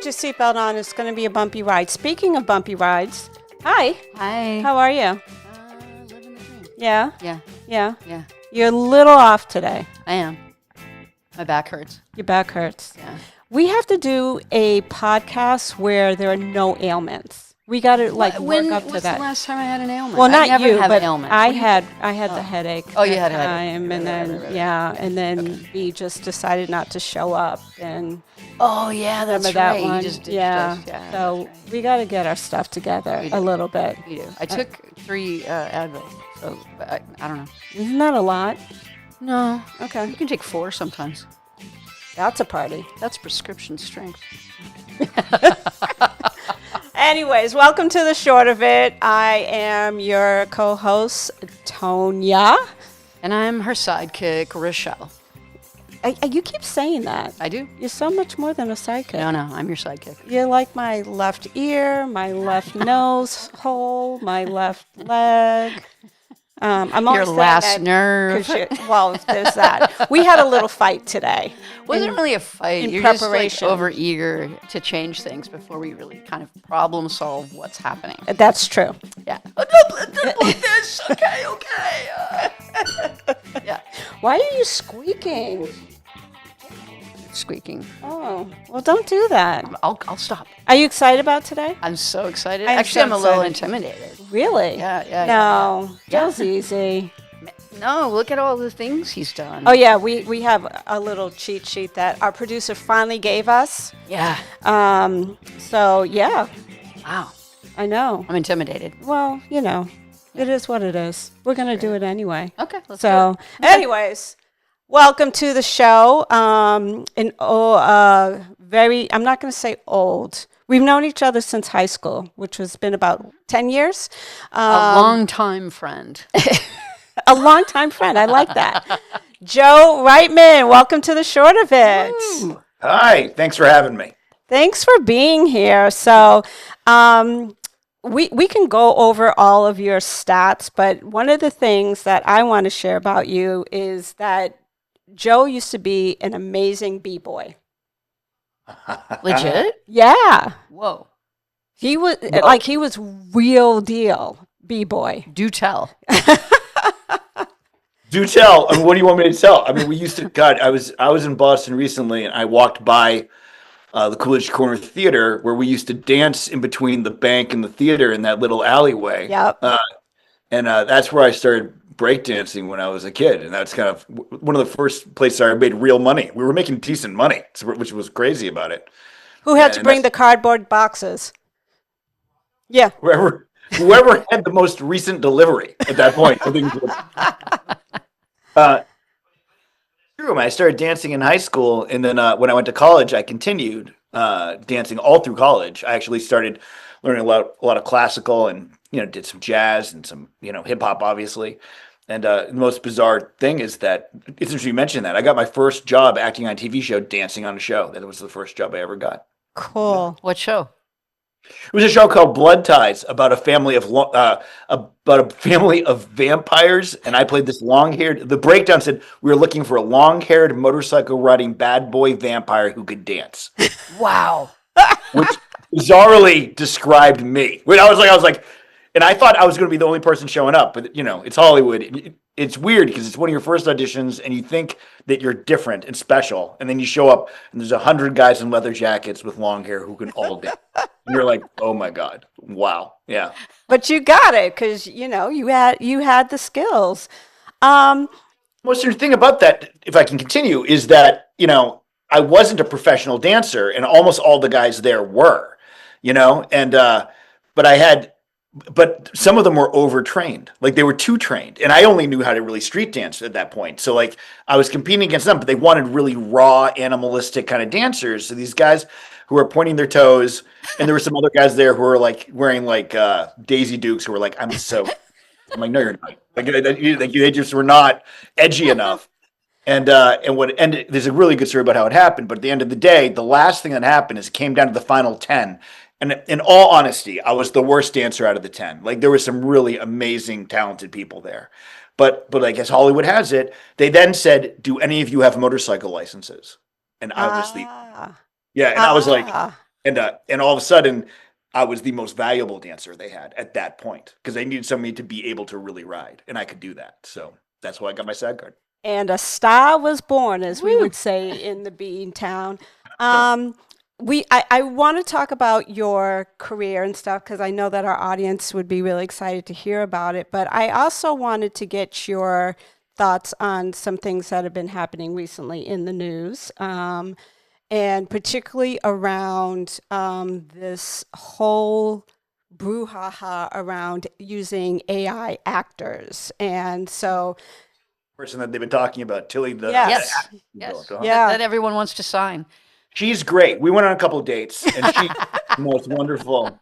Put your seatbelt on. It's going to be a bumpy ride. Speaking of bumpy rides, hi. Hi. How are you? Living the dream. Yeah? Yeah. Yeah? Yeah. You're a little off today. I am. My back hurts. Your back hurts. Yeah. We have to do a podcast where there are no ailments. We got to work up to What's that. the last time I had an ailment? Well, I not never you, have but ailments. I had the headache. Oh, you had a that headache. time, and then and then we just decided not to show up, and Oh, yeah, that's remember that right. one? You just did. Yeah. Yeah. So we got to get our stuff together We a do. little bit. You do. I took 3 Advil, so I don't know. Isn't that a lot? No. Okay, You can take 4 sometimes. that's a party. That's prescription strength. Anyways, welcome to the short of it. I am your co-host, Tonya. And I'm her sidekick, Rochelle. You keep saying that. I do. You're so much more than a sidekick. No, I'm your sidekick. You're like my left ear, my left nose hole, my left leg. I'm Your last nerve. Well, there's that. We had a little fight today. Wasn't really a fight. in You're preparation. just like over eager to change things before we really kind of problem solve what's happening. That's true. Yeah. This. Okay. Yeah. Why are you squeaking? Squeaking. Oh, well, don't do that. I'll stop. Are you excited about today? I'm so excited. I'm Actually, so I'm a little excited. intimidated. Really? Yeah. No, Yeah. Joe's easy. No, look at all the things he's done. Oh, yeah, we have a little cheat sheet that our producer finally gave us. Yeah. So, yeah, Wow. I know. I'm intimidated. Well, it is what it is. We're going to do it anyway. Okay. Let's So, anyways, welcome to the show. I'm not going to say old. We've known each other since high school, which has been about 10 years. a long-time friend. A longtime friend. I like that. Joe Reitman, welcome to the short of it. Hi, thanks for having me. Thanks for being here. So, we can go over all of your stats, but one of the things that I want to share about you is that Joe used to be an amazing b-boy. Legit? Yeah. Whoa. He was he was real deal b-boy. Do tell. Do tell. I mean, what do you want me to tell? I mean, we used to. God, I was in Boston recently, and I walked by the Coolidge Corner Theater, where we used to dance in between the bank and the theater in that little alleyway. Yep. And that's where I started breakdancing when I was a kid, and that's kind of one of the first places I made real money. We were making decent money, which was crazy about it. Who had to and bring the cardboard boxes? Yeah. Whoever had the most recent delivery at that point. I think. True. I started dancing in high school, and then when I went to college, I continued dancing all through college. I actually started learning a lot of classical, and did some jazz and some hip hop, obviously. And the most bizarre thing is that it's interesting you mentioned that I got my first job acting on a TV show, dancing on a show. That was the first job I ever got. Cool. What show? It was a show called Blood Ties about a family of vampires, and I played this long-haired. The breakdown said we were looking for a long-haired motorcycle riding bad boy vampire who could dance, Wow. which bizarrely described me. I was like, and I thought I was going to be the only person showing up, but it's Hollywood. It's weird because it's one of your first auditions, and you think that you're different and special, and then you show up, and there's 100 guys in leather jackets with long hair who can all dance. And you're like, oh my God, wow, yeah. But you got it because you had the skills. Most interesting thing about that, if I can continue, is that I wasn't a professional dancer, and almost all the guys there were, and but some of them were overtrained. Like they were too trained. And I only knew how to really street dance at that point. So like I was competing against them, but they wanted really raw, animalistic kind of dancers. So these guys who were pointing their toes, and there were some other guys there who were like wearing like Daisy Dukes who were like, I'm like, no, you're not. Like they just were not edgy enough. And there's a really good story about how it happened. But at the end of the day, the last thing that happened is it came down to the final 10. And in all honesty, I was the worst dancer out of the 10. Like there were some really amazing, talented people there. But I guess Hollywood has it. They then said, do any of you have motorcycle licenses? And I was I was like, And all of a sudden, I was the most valuable dancer they had at that point because they needed somebody to be able to really ride, and I could do that. So that's why I got my SAG card. And a star was born, as we Woo! would say in the Bean Town. Um, I want to talk about your career and stuff because I know that our audience would be really excited to hear about it. But I also wanted to get your thoughts on some things that have been happening recently in the news, and particularly around this whole brouhaha around using AI actors. And so, Person that they've been talking about, Tilly, yes, Yes, yes. yeah. That everyone wants to sign. she's great. We went on a couple of dates, and she's the most wonderful.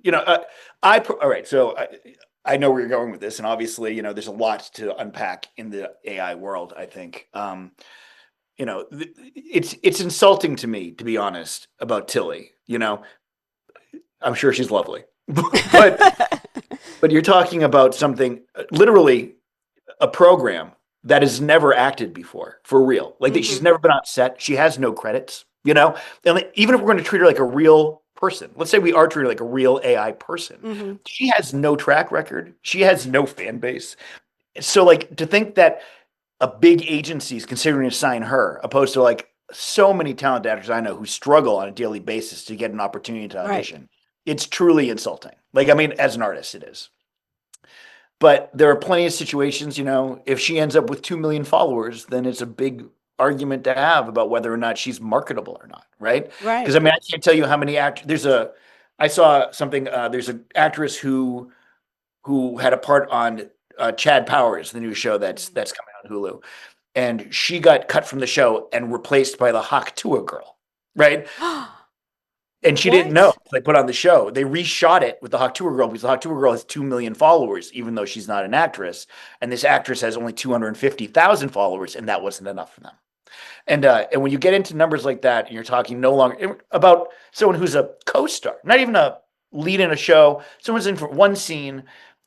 You know, all right. So I know where you're going with this, and obviously, there's a lot to unpack in the AI world. I think, it's insulting to me, to be honest, about Tilly. I'm sure she's lovely, but you're talking about something literally a program that has never acted before for real. Like that, she's Mhm. never been on set. She has no credits. And like, even if we're going to treat her like a real person, let's say we are treating her like a real AI person, Mhm. she has no track record. She has no fan base. So like to think that a big agency is considering to sign her, opposed to like so many talented actors I know who struggle on a daily basis to get an opportunity to Right. audition. It's truly insulting. Like, I mean, as an artist, it is. But there are plenty of situations, if she ends up with 2 million followers, then it's a big argument to have about whether or not she's marketable or not, right? Because Right. I mean, I can't tell you how many actors. I saw something. There's an actress who had a part on Chad Powers, the new show that's coming on Hulu, and she got cut from the show and replaced by the Hawk Tuah girl, right? And she didn't know. What? They put on the show. They reshot it with the Hawk Tuah girl because the Hawk Tuah girl has 2 million followers, even though she's not an actress. And this actress has only 250,000 followers, and that wasn't enough for them. And when you get into numbers like that, and you're talking no longer about someone who's a co-star, not even a lead in a show, someone's in for one scene,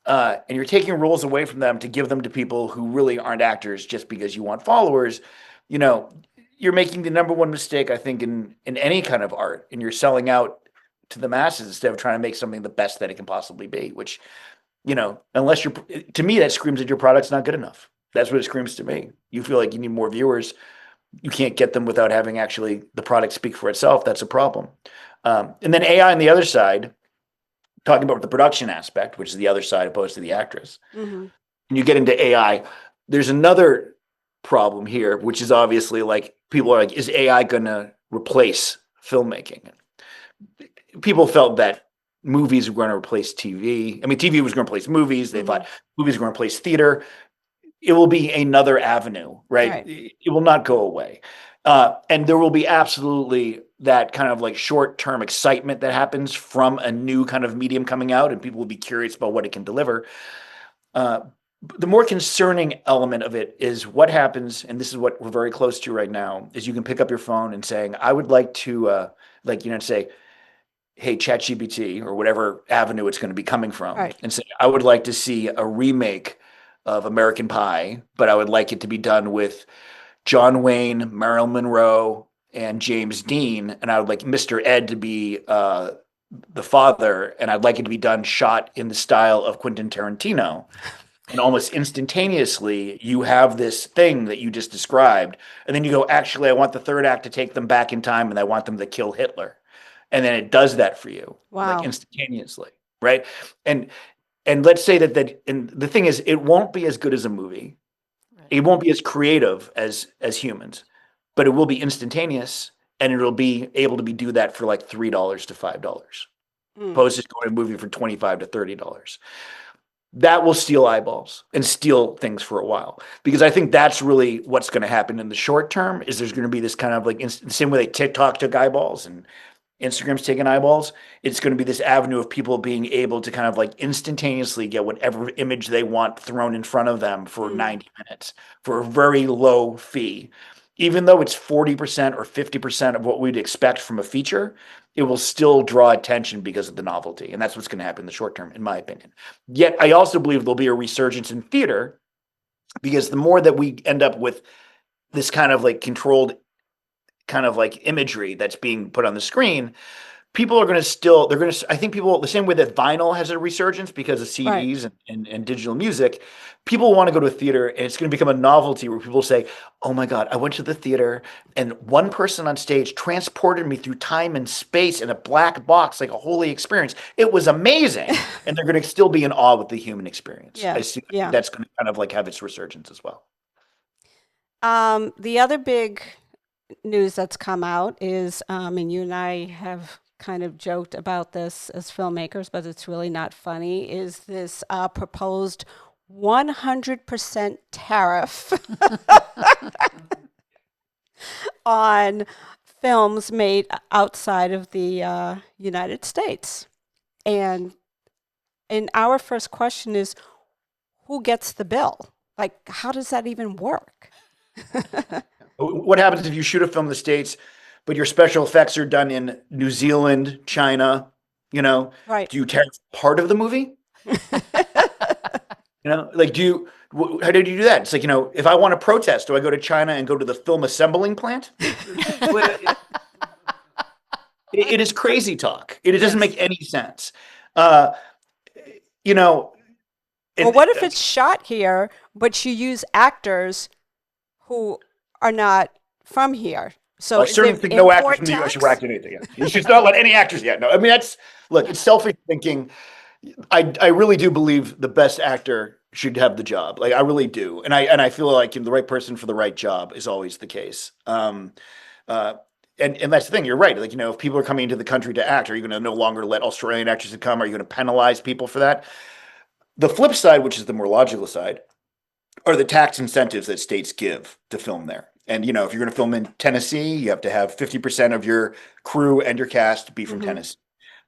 and you're taking roles away from them to give them to people who really aren't actors just because you want followers, you know, you're making the number one mistake, I think, in any kind of art, and you're selling out to the masses instead of trying to make something the best that it can possibly be. Which, unless you're, to me, that screams that your product's not good enough. That's what it screams to me. You feel like you need more viewers, you can't get them without having actually the product speak for itself. That's a problem. And then AI on the other side, talking about the production aspect, which is the other side opposed to the actress. Mhm. When you get into AI, there's another problem here, which is obviously like people are like, is AI going to replace filmmaking? People felt that movies were going to replace TV. I mean, TV was going to replace movies. They thought Mhm. movies were going to replace theater. It will be another avenue, right? Right. It will not go away. And there will be absolutely that kind of like short term excitement that happens from a new kind of medium coming out, and people will be curious about what it can deliver. Uh, the more concerning element of it is what happens, and this is what we're very close to right now, is you can pick up your phone and saying, I would like to, say, hey, ChatGPT or whatever avenue it's going to be coming from, Right. and say, I would like to see a remake of American Pie, but I would like it to be done with John Wayne, Marilyn Monroe, and James Dean, and I would like Mr. Ed to be the father, and I'd like it to be done shot in the style of Quentin Tarantino. And almost instantaneously, you have this thing that you just described, and then you go, actually, I want the third act to take them back in time, and I want them to kill Hitler, and then it does that for you, like Wow. instantaneously, right? And and let's say and the thing is, it won't be as good as a movie. Right. It won't be as creative as humans, but it will be instantaneous, and it'll be able to be do that for like $3 to $5, Mm. opposed to going to a movie for 25 to $30. That will steal eyeballs and steal things for a while, because I think that's really what's going to happen in the short term. Is there's going to be this kind of like the same way TikTok took eyeballs and Instagram's taking eyeballs. It's going to be this avenue of people being able to kind of like instantaneously get whatever image they want thrown in front of them for Mm. 90 minutes for a very low fee. Even though it's 40% or 50% of what we'd expect from a feature, it will still draw attention because of the novelty. And that's what's going to happen in the short term, in my opinion. Yet I also believe there'll be a resurgence in theater, because the more that we end up with this kind of like controlled kind of like imagery that's being put on the screen, people are going to still, they're going to, I think people, the same way that vinyl has a resurgence because of Right. CDs and digital music, people want to go to a theater, and it's going to become a novelty where people say, oh my God, I went to the theater and one person on stage transported me through time and space in a black box, like a holy experience. It was amazing. And they're going to still be in awe with the human experience. Yeah. I think Yeah. that's going to kind of like have its resurgence as well. The other big news that's come out is, and you and I have kind of joked about this as filmmakers, but it's really not funny, is this proposed 100% tariff on films made outside of the United States. And our first question is, who gets the bill? Like, how does that even work? What happens if you shoot a film in the States, but your special effects are done in New Zealand, China? You know, Right. do you tariff part of the movie? You know, like how did you do that? It's like, if I want to protest, do I go to China and go to the film assembling plant? It is crazy talk. It doesn't Yes. make any sense. Uh, you know, Or and what if it's shot here, but you use actors who are not from here? So I is certainly it think no actors import from the U.S. should tax? act in anything. You should not let any actors yet. No, I mean look, it's selfish thinking. I really do believe the best actor should have the job. Like I really do, and I feel like the right person for the right job is always the case. Uh, and that's the thing. You're right. Like if people are coming into the country to act, are you going to no longer let Australian actors come? Are you going to penalize people for that? The flip side, which is the more logical side, are the tax incentives that states give to film there. And if you're going to film in Tennessee, you have to have 50% of your crew and your cast be from Mm-hmm. Tennessee.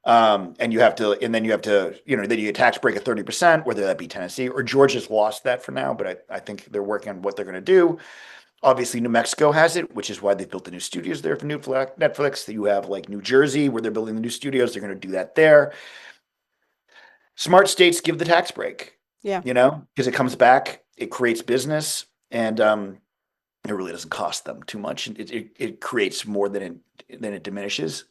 And then you have to, then you get tax break of 30%, whether that be Tennessee or Georgia's lost that for now, but I think they're working on what they're going to do. Obviously, New Mexico has it, which is why they built the new studios there for Netflix. You have like New Jersey, where they're building the new studios. They're going to do that there. Smart states give the tax break, Yeah. because it comes back, it creates business, and it really doesn't cost them too much. It creates more than it diminishes.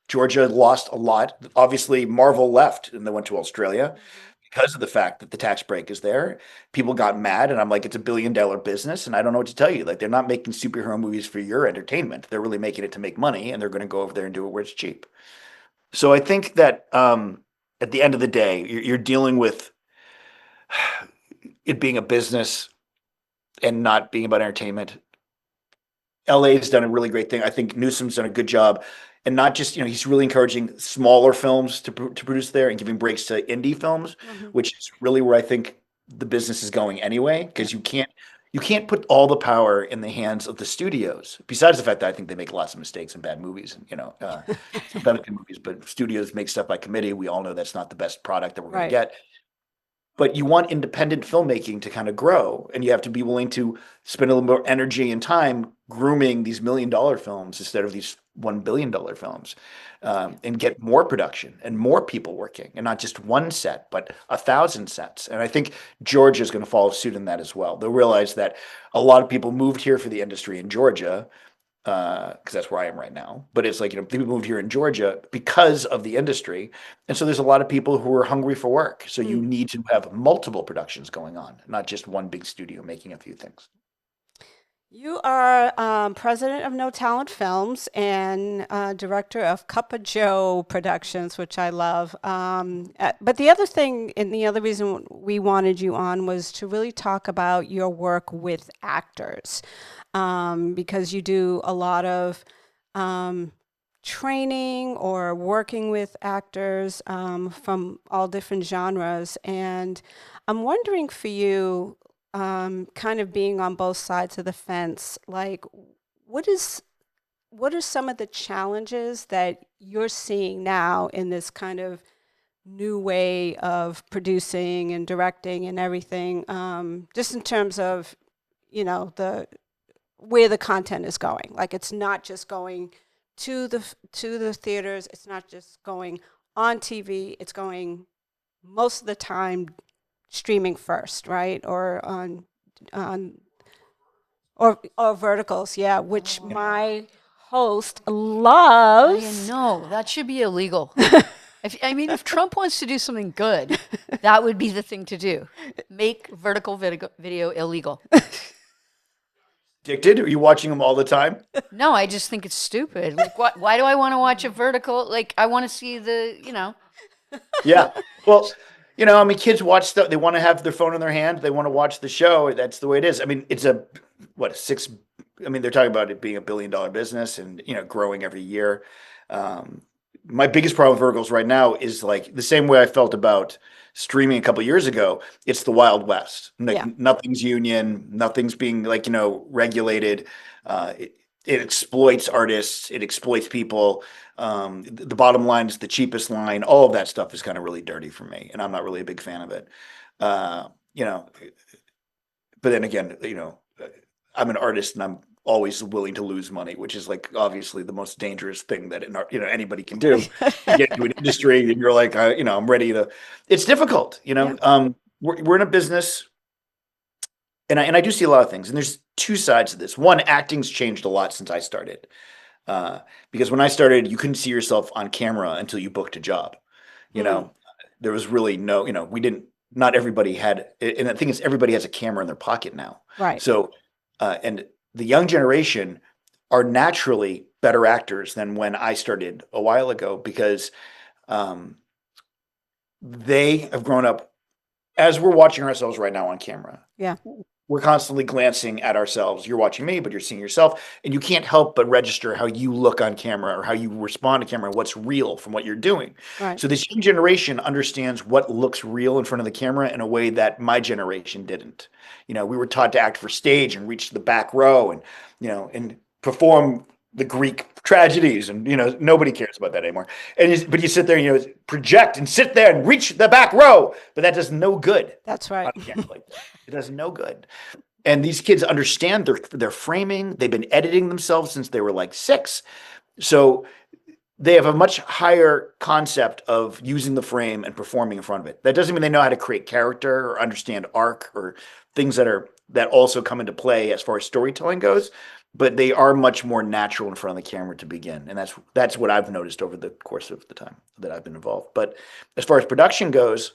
Georgia lost a lot. Obviously, Marvel left and they went to Australia because of the fact that the tax break is there. People got mad, and I'm like, it's $1 billion business, and I don't know what to tell you. Like, they're not making superhero movies for your entertainment. They're really making it to make money, and they're going to go over there and do it where it's cheap. So I think that at the end of the day, you're dealing with it being a business and not being about entertainment. LA has done a really great thing. I think Newsom's done a good job, and not just he's really encouraging smaller films to produce there and giving breaks to indie films, Mm-hmm. which is really where I think the business is going anyway. Because you can't put all the power in the hands of the studios. Besides the fact that I think they make lots of mistakes and bad movies, and sometimes good movies, but studios make stuff by committee. We all know that's not the best product that we're going to Right. get. But you want independent filmmaking to kind of grow, and you have to be willing to spend a little more energy and time grooming these $1 million films instead of these $1 billion films, and get more production and more people working, and not just one set, but 1,000 sets. And I think Georgia is going to follow suit in that as well. They'll realize that a lot of people moved here for the industry in Georgia, because that's where I am right now. But it's like, people moved here in Georgia because of the industry. And so there's a lot of people who are hungry for work. So you need to have multiple productions going on, not just one big studio making a few things. You are president of No Talent Films and director of Cup of Joe Productions, which I love. But the other thing, and the other reason we wanted you on was to really talk about your work with actors, because you do a lot of training or working with actors from all different genres. And I'm wondering for you, kind of being on both sides of the fence, like what are some of the challenges that you're seeing now in this kind of new way of producing and directing and everything, just in terms of the where the content is going. Like it's not just going to the theaters, it's not just going on TV, it's going most of the time streaming first, right? Or or verticals, yeah, which my host loves. No, that should be illegal. If Trump wants to do something good, that would be the thing to do. Make vertical video illegal. Addicted? Are you watching them all the time? No, I just think it's stupid. Like, why do I want to watch a vertical? Like, I want to see Yeah. Well, I mean, kids watch stuff. They want to have their phone in their hand. They want to watch the show. That's the way it is. I mean, it's what, six, I mean, they're talking about it being $1 billion business and, growing every year. My biggest problem with verticals right now is like the same way I felt about streaming a couple of years ago. It's the Wild West. Yeah. Nothing's union, nothing's being like, regulated. It exploits artists, it exploits people. The bottom line is the cheapest line. All of that stuff is kind of really dirty for me, and I'm not really a big fan of it. You know, but then again, I'm an artist and I'm always willing to lose money, which is like obviously the most dangerous thing that anybody can do. You get into an industry and you're like, I'm ready to. It's difficult, Yeah. We're in a business, and I do see a lot of things, and there's two sides to this. One, acting's changed a lot since I started, because when I started, you couldn't see yourself on camera until you booked a job. You know, there was really no, we didn't. Not everybody had, and the thing is, everybody has a camera in their pocket now. Right. So, and the young generation are naturally better actors than when I started a while ago, because they have grown up as we're watching ourselves right now on camera. Yeah. We're constantly glancing at ourselves. You're watching me, but you're seeing yourself, and you can't help but register how you look on camera or how you respond to camera, what's real from what you're doing. Right. So this young generation understands what looks real in front of the camera in a way that my generation didn't. We were taught to act for stage and reach the back row and, and perform the Greek tragedies, and nobody cares about that anymore. But you sit there and project and sit there and reach the back row, but that does no good. That's right. It does no good. And these kids understand their framing. They've been editing themselves since they were like 6, so they have a much higher concept of using the frame and performing in front of it. That doesn't mean they know how to create character or understand arc or things that also come into play as far as storytelling goes, but they are much more natural in front of the camera to begin. And that's what I've noticed over the course of the time that I've been involved. But as far as production goes,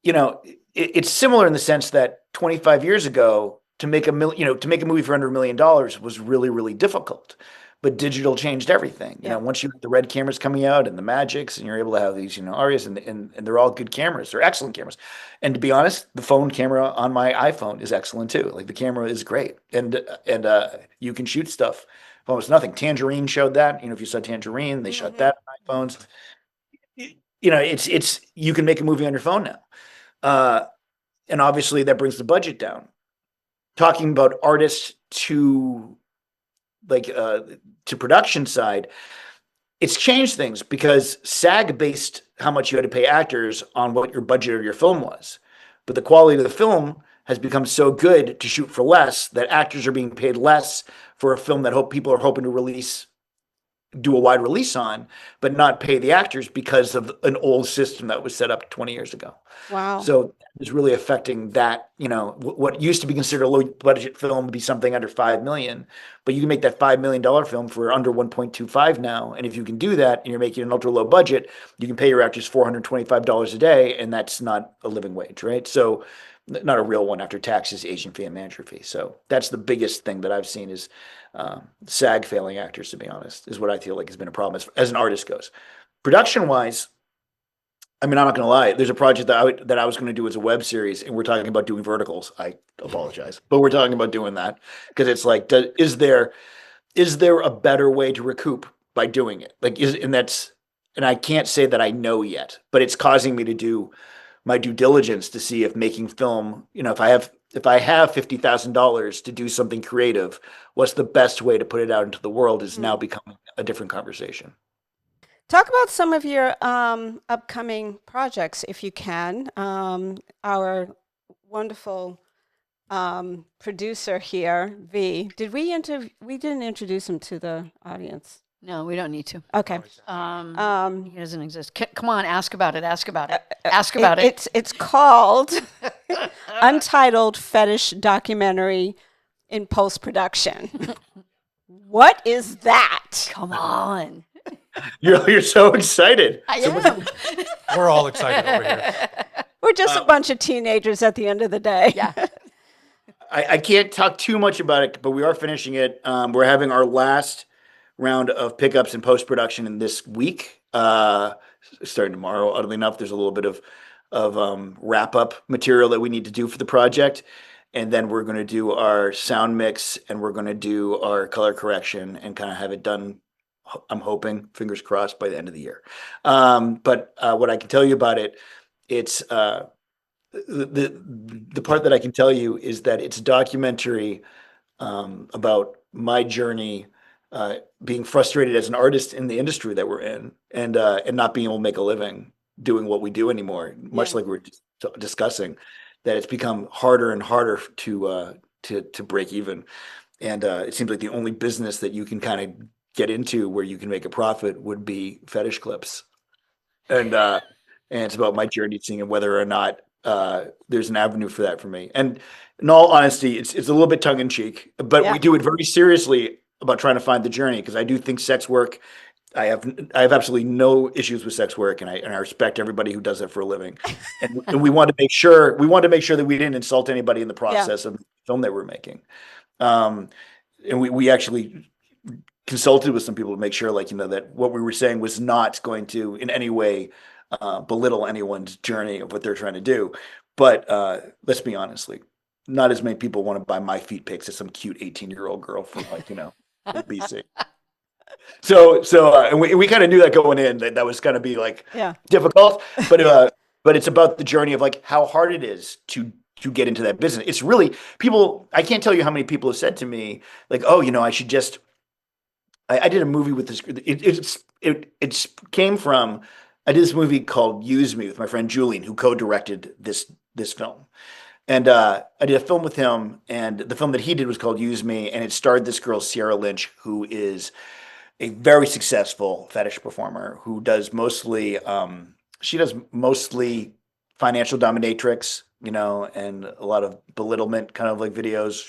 it's similar in the sense that 25 years ago, to make a movie for under $1 million was really, really difficult. But digital changed everything. Yeah. Once you have the red cameras coming out and the Magics, and you're able to have these, Arias, and they're all good cameras. They're excellent cameras. And to be honest, the phone camera on my iPhone is excellent too. Like, the camera is great, and you can shoot stuff almost nothing. Tangerine showed that. If you saw Tangerine, they shot that on iPhones. It's you can make a movie on your phone now, and obviously that brings the budget down. Talking about artists to production side, it's changed things because SAG based how much you had to pay actors on what your budget of your film was. But the quality of the film has become so good to shoot for less that actors are being paid less for a film that people are hoping to do a wide release on, but not pay the actors because of an old system that was set up 20 years ago. Wow. So it's really affecting that, what used to be considered a low budget film would be something under 5 million, but you can make that $5 million film for under 1.25 now. And if you can do that and you're making an ultra low budget, you can pay your actors $425 a day, and that's not a living wage, right? So not a real one after taxes, agent fee, and manager fee. So that's the biggest thing that I've seen is SAG failing actors, to be honest, is what I feel like has been a problem as an artist goes. Production wise, I mean, I'm not going to lie. There's a project that I was going to do as a web series, and we're talking about doing verticals. I apologize, but we're talking about doing that because it's like, is there a better way to recoup by doing it? And I can't say that I know yet, but it's causing me to do my due diligence to see if making film, if I have $50,000 to do something creative, what's the best way to put it out into the world is now becoming a different conversation. Talk about some of your upcoming projects, if you can. Our wonderful producer here, V. We didn't introduce him to the audience. No, we don't need to. Okay. He doesn't exist. Come on, ask about it. Ask about it. Ask about it. It's called Untitled Fetish Documentary in Post-Production. What is that? Come on. You're so excited. I So am. We're all excited over here. We're just a bunch of teenagers at the end of the day. Yeah. I can't talk too much about it, but we are finishing it. We're having our last round of pickups and post production in this week. Starting tomorrow, oddly enough, there's a little bit of wrap up material that we need to do for the project, and then we're going to do our sound mix and we're going to do our color correction and kind of have it done. I'm hoping, fingers crossed, by the end of the year. But what I can tell you about it, it's the part that I can tell you is that it's a documentary about my journey being frustrated as an artist in the industry that we're in, and not being able to make a living doing what we do anymore. Much like we're discussing, that it's become harder and harder to break even, and it seems like the only business that you can kind of get into where you can make a profit would be fetish clips, and it's about my journey, seeing whether or not there's an avenue for that for me. And in all honesty, it's a little bit tongue in cheek, but we do it very seriously about trying to find the journey, because I do think sex work. I have absolutely no issues with sex work, and I respect everybody who does it for a living. And we want to make sure that we didn't insult anybody in the process of the film that we're making. And we actually consulted with some people to make sure, like, that what we were saying was not going to in any way belittle anyone's journey of what they're trying to do. But let's be honest, like, not as many people want to buy my feet pics as some cute 18-year-old girl from, like, BC. So and we kind of knew that going in, that was going to be like difficult, but it's about the journey of, like, how hard it is to get into that business. It's really, people, I can't tell you how many people have said to me, like, oh, I should just, I did a movie with this. It came from, I did this movie called Use Me with my friend Julian, who co-directed this film. And I did a film with him, and the film that he did was called Use Me, and it starred this girl, Sierra Lynch, who is a very successful fetish performer who does mostly, financial dominatrix, and a lot of belittlement kind of like videos.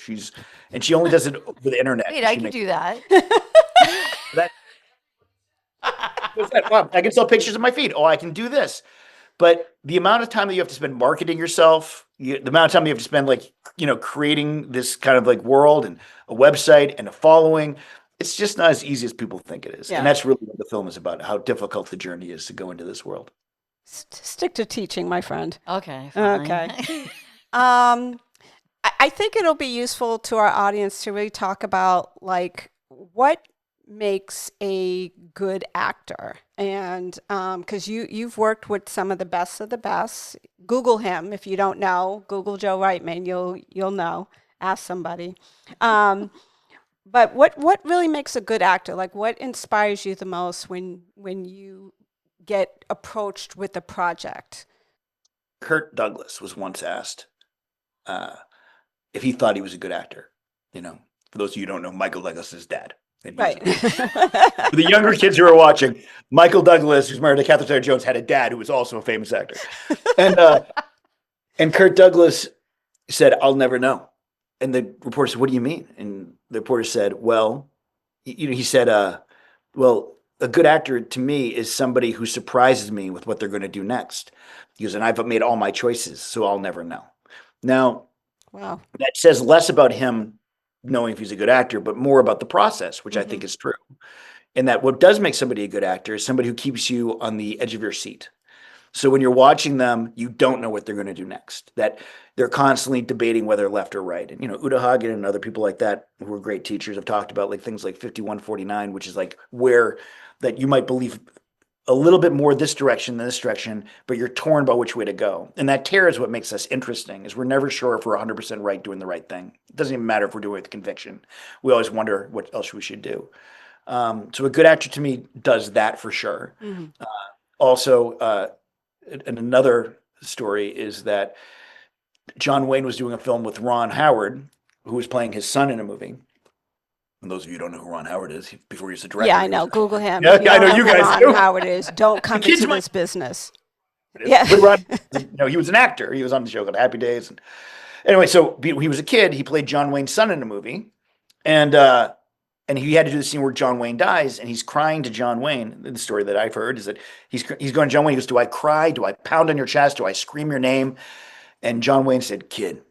She only does it over the internet. Wait, I can do that. That, wow, I can sell pictures of my feet. Oh, I can do this. But the amount of time that you have to spend marketing yourself, the amount of time you have to spend, like, creating this kind of like world and a website and a following, it's just not as easy as people think it is. And that's really what the film is about, how difficult the journey is to go into this world. Stick to teaching, my friend. Okay. Fine. Okay. I think it'll be useful to our audience to really talk about, like, what makes a good actor, and because you've worked with some of the best. Google him if you don't know. Google Joe Reitman, you'll know. Ask somebody. But what really makes a good actor? Like, what inspires you the most when you get approached with a project? Kirk Douglas was once asked if he thought he was a good actor. For those of you who don't know, Michael Douglas's dad. Right. For the younger kids who are watching, Michael Douglas, who's married to Catherine Zeta-Jones, had a dad who was also a famous actor. And Kirk Douglas said, "I'll never know." And the reporter said, "What do you mean?" And the reporter said, "Well, he said, well, a good actor to me is somebody who surprises me with what they're going to do next." He goes, "And I've made all my choices, so I'll never know." Now, Wow. that says less about him knowing if he's a good actor, but more about the process, which I think is true. And that what does make somebody a good actor is somebody who keeps you on the edge of your seat. So when you're watching them, you don't know what they're going to do next. That they're constantly debating whether left or right. And, Uta Hagen and other people like that who are great teachers have talked about, like, things like 51-49, which is like where that you might believe a little bit more this direction than this direction, but you're torn about which way to go. And that tear is what makes us interesting, is we're never sure if we're 100% right doing the right thing. It doesn't even matter if we're doing it with conviction. We always wonder what else we should do. So a good actor to me does that for sure. Also, and another story is that John Wayne was doing a film with Ron Howard, who was playing his son in a movie. And those of you who don't know who Ron Howard is, before he was a director. Yeah, I know. Google him. Yeah, If you I don't know you who guys Ron do. Howard is, don't come kids into might- this business. Yeah. But Ron, he was an actor. He was on the show called Happy Days. And anyway, so he was a kid. He played John Wayne's son in a movie, and he had to do the scene where John Wayne dies, and he's crying to John Wayne. The story that I've heard is that he's going to John Wayne. He goes, "Do I cry? Do I pound on your chest? Do I scream your name?" And John Wayne said, "Kid,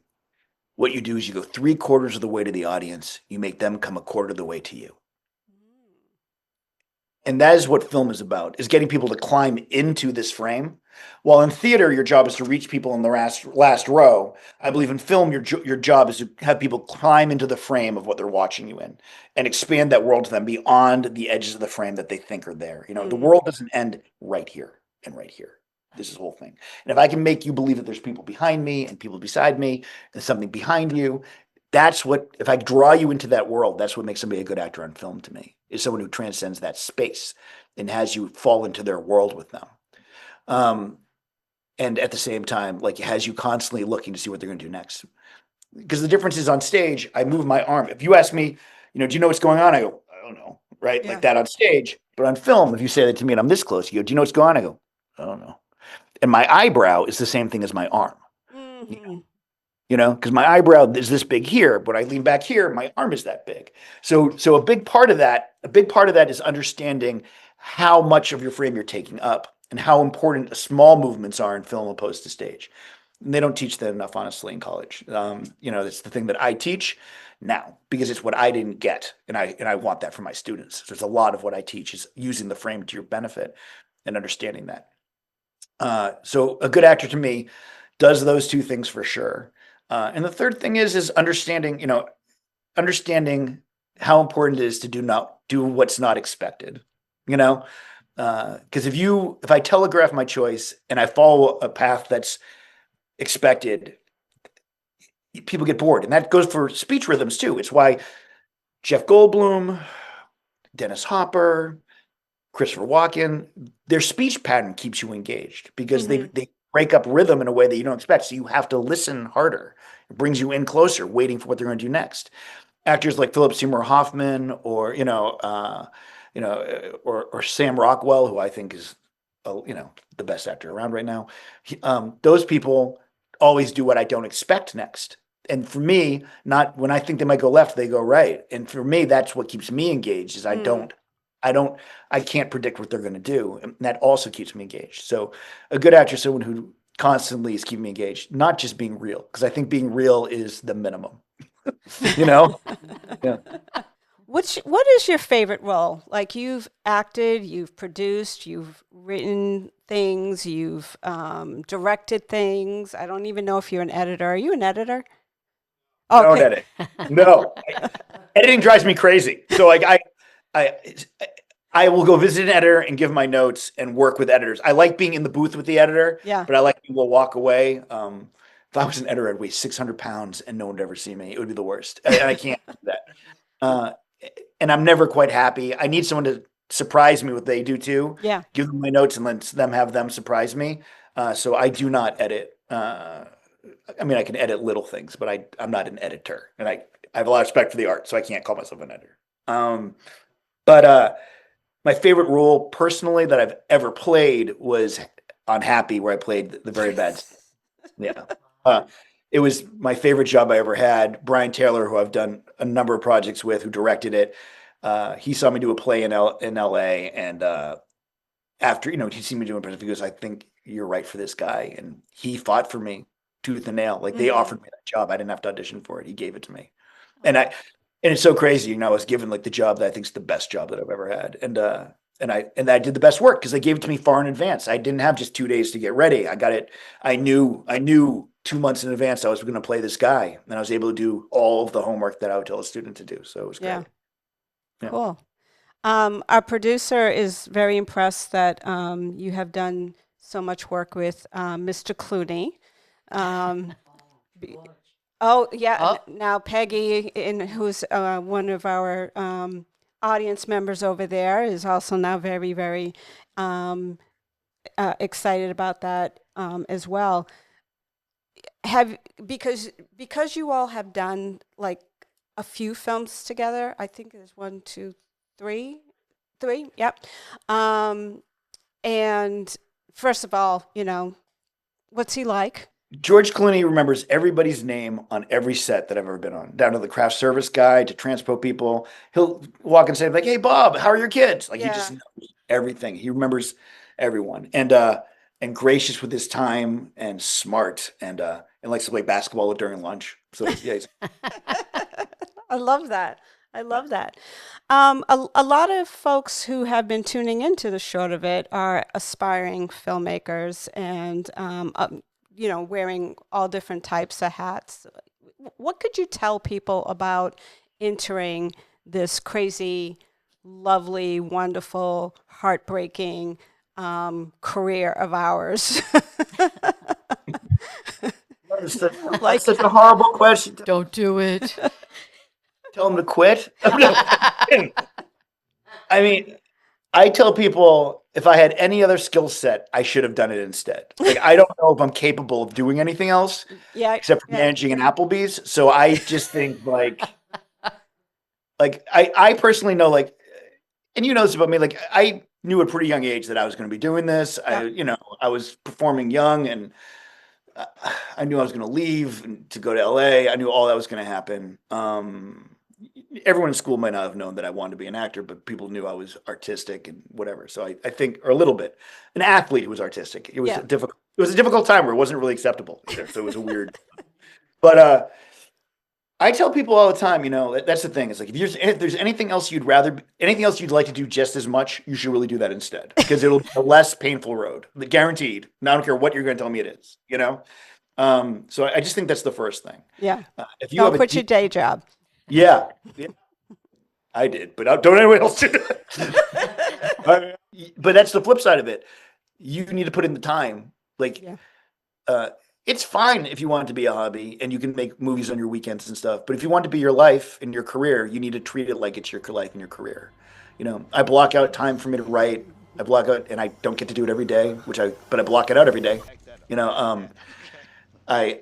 what you do is you go 3/4 of the way to the audience. You make them come 1/4 of the way to you." And that is what film is about, is getting people to climb into this frame. While in theater, your job is to reach people in the last row. I believe in film, your job is to have people climb into the frame of what they're watching you in and expand that world to them beyond the edges of the frame that they think are there. The world doesn't end right here and right here. This is the whole thing. And if I can make you believe that there's people behind me and people beside me and something behind you, if I draw you into that world, that's what makes somebody a good actor on film to me, is someone who transcends that space and has you fall into their world with them. And at the same time, like, has you constantly looking to see what they're going to do next. Because the difference is, on stage, I move my arm. If you ask me, do you know what's going on? I go, I don't know, right? Yeah. Like that on stage. But on film, if you say that to me and I'm this close, you go, do you know what's going on? I go, I don't know. And my eyebrow is the same thing as my arm. Mm-hmm. Because my eyebrow is this big here, but I lean back here, my arm is that big. So a big part of that is understanding how much of your frame you're taking up and how important small movements are in film opposed to stage. And they don't teach that enough, honestly, in college. It's the thing that I teach now because it's what I didn't get, and I want that for my students. So there's a lot of what I teach is using the frame to your benefit and understanding that. So a good actor to me does those two things for sure. And the third thing is understanding how important it is to do what's not expected. Because if I telegraph my choice and I follow a path that's expected, people get bored, and that goes for speech rhythms too. It's why Jeff Goldblum, Dennis Hopper, Christopher Walken, their speech pattern keeps you engaged because they break up rhythm in a way that you don't expect. So you have to listen harder. It brings you in closer, waiting for what they're going to do next. Actors like Philip Seymour Hoffman, or Sam Rockwell, who I think is, the best actor around right now. Those people always do what I don't expect next. And for me, not when I think they might go left, they go right. And for me, that's what keeps me engaged. Is I can't predict what they're going to do, and that also keeps me engaged. So, a good actor is someone who constantly is keeping me engaged, not just being real, because I think being real is the minimum. Yeah. What is your favorite role? Like, you've acted, you've produced, you've written things, you've directed things. I don't even know if you're an editor. Are you an editor? Don't edit. No, editing drives me crazy. So like I will go visit an editor and give my notes and work with editors. I like being in the booth with the editor, Yeah. but I like being able to walk away. If I was an editor, I'd weigh 600 pounds and no one would ever see me. It would be the worst. And I can't do that. And I'm never quite happy. I need someone to surprise me what they do too. Yeah. Give them my notes and let them have them surprise me. So I do not edit. I mean, I can edit little things, but I'm not an editor, and I have a lot of respect for the art, so I can't call myself an editor. But my favorite role personally that I've ever played was on Happy, where I played the very bad. Yeah. It was my favorite job I ever had. Brian Taylor, who I've done a number of projects with, who directed it, he saw me do a play in LA, and after he'd seen me doing a he goes, "I think you're right for this guy," and he fought for me tooth and nail. Like, they offered me that job. I didn't have to audition for it. He gave it to me, and it's so crazy. I was given like the job that I think is the best job that I've ever had, and I did the best work because they gave it to me far in advance. I didn't have just 2 days to get ready. I got it. I knew 2 months in advance I was going to play this guy, and I was able to do all of the homework that I would tell a student to do. So it was great. Yeah. Cool. Our producer is very impressed that you have done so much work with Mr. Clooney. Now Peggy, who's one of our audience members over there, is also now very, very excited about that as well. Because you all have done like a few films together. I think there's one, two, three. Yep. Um, and first of all, what's he like? George Clooney remembers everybody's name on every set that I've ever been on, down to the craft service guy to transpo people. He'll walk and say like, "Hey, Bob, how are your kids?" Like he Yeah. just knows everything. He remembers everyone, and gracious with his time and smart and likes to play basketball during lunch. So yeah, I love that. I love that. A lot of folks who have been tuning into the short of it are aspiring filmmakers and, wearing all different types of hats. What could you tell people about entering this crazy, lovely, wonderful, heartbreaking career of ours? that's such a horrible question. Don't do it. Tell them to quit. I mean, I tell people if I had any other skill set, I should have done it instead. Like I don't know if I'm capable of doing anything else Yeah, except for yeah, managing an Applebee's. So I just think I personally know and you know this about me, like I knew at a pretty young age that I was going to be doing this. yeah, I was performing young and uh, I knew I was going to leave to go to LA. I knew all that was going to happen. Everyone in school might not have known that I wanted to be an actor, but people knew I was artistic and whatever. So I think, or a little bit, an athlete who was artistic. It was yeah. difficult. It was a difficult time where it wasn't really acceptable either. So it was a weird. But I tell people all the time, that's the thing. It's like if there's anything else anything else you'd like to do just as much, you should really do that instead because it'll be a less painful road, guaranteed. And I don't care what you're going to tell me it is. So I just think that's the first thing. Yeah. If you Don't have a quit your day job. yeah, I did, but don't anyone else do that. But that's the flip side of it. You need to put in the time. Like, Yeah. it's fine if you want it to be a hobby and you can make movies on your weekends and stuff. But if you want it to be your life and your career, you need to treat it like it's your life and your career. I block out time for me to write. I block out, and I don't get to do it every day, but I block it out every day. I,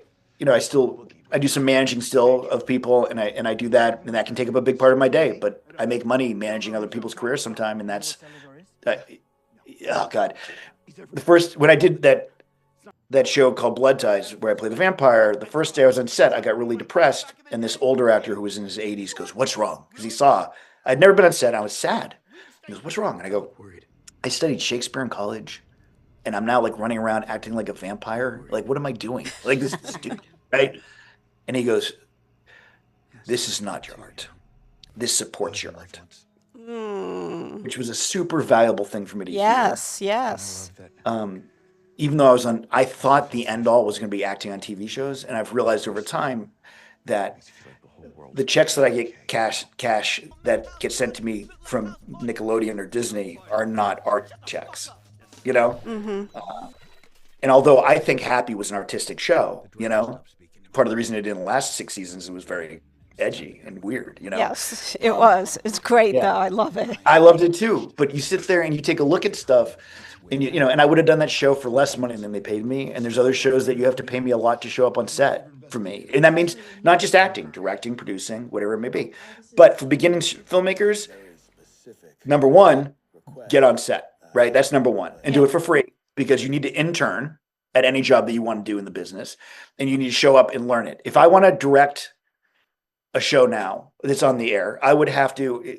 I do some managing still of people, and I do that, and that can take up a big part of my day. But I make money managing other people's careers sometime, and that's, oh God, when I did that show called Blood Ties, where I play the vampire, the first day I was on set, I got really depressed, and this older actor who was in his 80s goes, "What's wrong?" Because he saw I'd never been on set, and I was sad. He goes, "What's wrong?" And I go, "I studied Shakespeare in college, and I'm now like running around acting like a vampire. Like, what am I doing? Like this is stupid, right?" And he goes, "This is not your art. This supports your art," which was a super valuable thing for me to Yes, yes. hear. Even though I thought the end all was going to be acting on TV shows, and I've realized over time that the checks that I get cash that get sent to me from Nickelodeon or Disney are not art checks, And although I think Happy was an artistic show, part of the reason it didn't last 6 seasons, it was very edgy and weird, Yes, it was. It's great, Yeah. though. I love it. I loved it too. But you sit there and you take a look at stuff, and and I would have done that show for less money than they paid me. And there's other shows that you have to pay me a lot to show up on set for me, and that means not just acting, directing, producing, whatever it may be. But for beginning filmmakers, number one, get on set, right? That's number one, and do it for free because you need to intern at any job that you want to do in the business, and you need to show up and learn it. If I want to direct a show now that's on the air, I would have to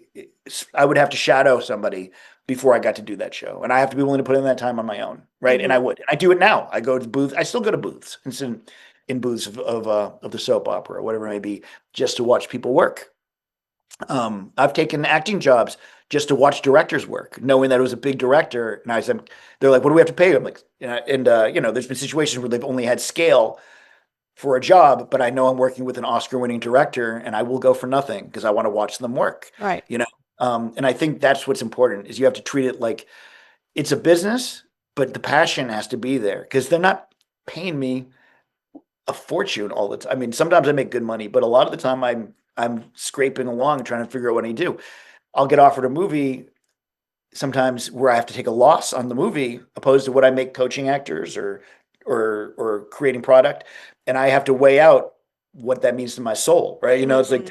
shadow somebody before I got to do that show, and I have to be willing to put in that time on my own, right? And I would. I do it now. I go to booths. I still go to booths. It's in booths of the soap opera or whatever it may be, just to watch people work. I've taken acting jobs just to watch directors work, knowing that it was a big director. And they're like, "What do we have to pay you?" I'm like, there's been situations where they've only had scale for a job, but I know I'm working with an Oscar-winning director, and I will go for nothing because I want to watch them work. Right. And I think that's what's important is you have to treat it like it's a business, but the passion has to be there because they're not paying me a fortune all the time. I mean, sometimes I make good money, but a lot of the time I'm scraping along trying to figure out what I do. I'll get offered a movie sometimes where I have to take a loss on the movie opposed to what I make coaching actors or creating product. And I have to weigh out what that means to my soul, right? It's like,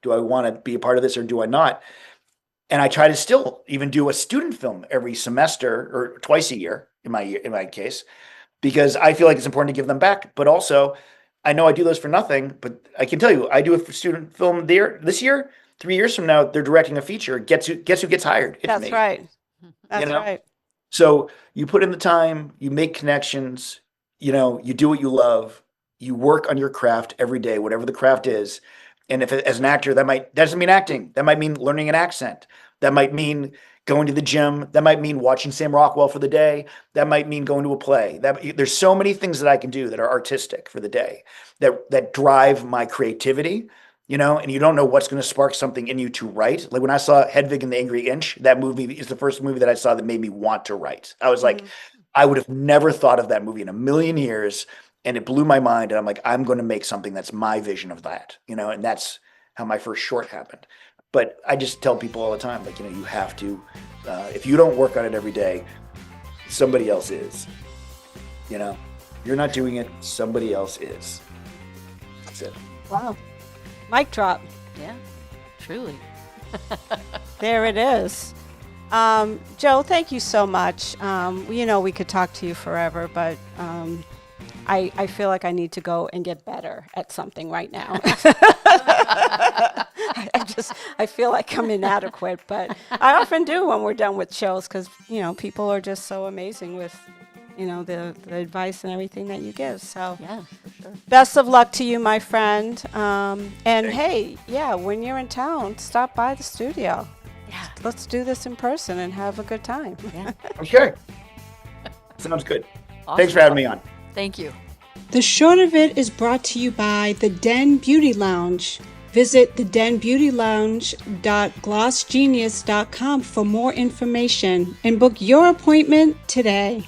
Do I want to be a part of this or do I not? And I try to still even do a student film every semester or twice a year in my case, because I feel like it's important to give them back. But also, I know I do those for nothing. But I can tell you, I do a student film there this year. 3 years from now, they're directing a feature. Guess who gets hired? It's That's me. right. That's know? right. So you put in the time, you make connections, you do what you love, you work on your craft every day, whatever the craft is. And if as an actor, doesn't mean acting. That might mean learning an accent. That might mean going to the gym. That might mean watching Sam Rockwell for the day. That might mean going to a play. There's so many things that I can do that are artistic for the day that drive my creativity. And you don't know what's going to spark something in you to write. Like when I saw Hedwig and the Angry Inch, that movie is the first movie that I saw that made me want to write. I was like, I would have never thought of that movie in a million years. And it blew my mind. And I'm like, I'm going to make something that's my vision of that, and that's how my first short happened. But I just tell people all the time, like, you have to, if you don't work on it every day, somebody else is, you're not doing it. Somebody else is. That's it. Wow. Mic drop. Yeah, truly. There it is. Joe, thank you so much. We could talk to you forever, but I feel like I need to go and get better at something right now. I feel like I'm inadequate, but I often do when we're done with shows because, people are just so amazing with, the advice and everything that you give. So Yeah, for sure. best of luck to you, my friend. And hey, when you're in town, stop by the studio. Yeah. Let's do this in person and have a good time. Yeah. Okay. Sounds good. Awesome. Thanks for having me on. Thank you. The Short of It is brought to you by the Den Beauty Lounge. Visit thedenbeautylounge.glossgenius.com for more information and book your appointment today.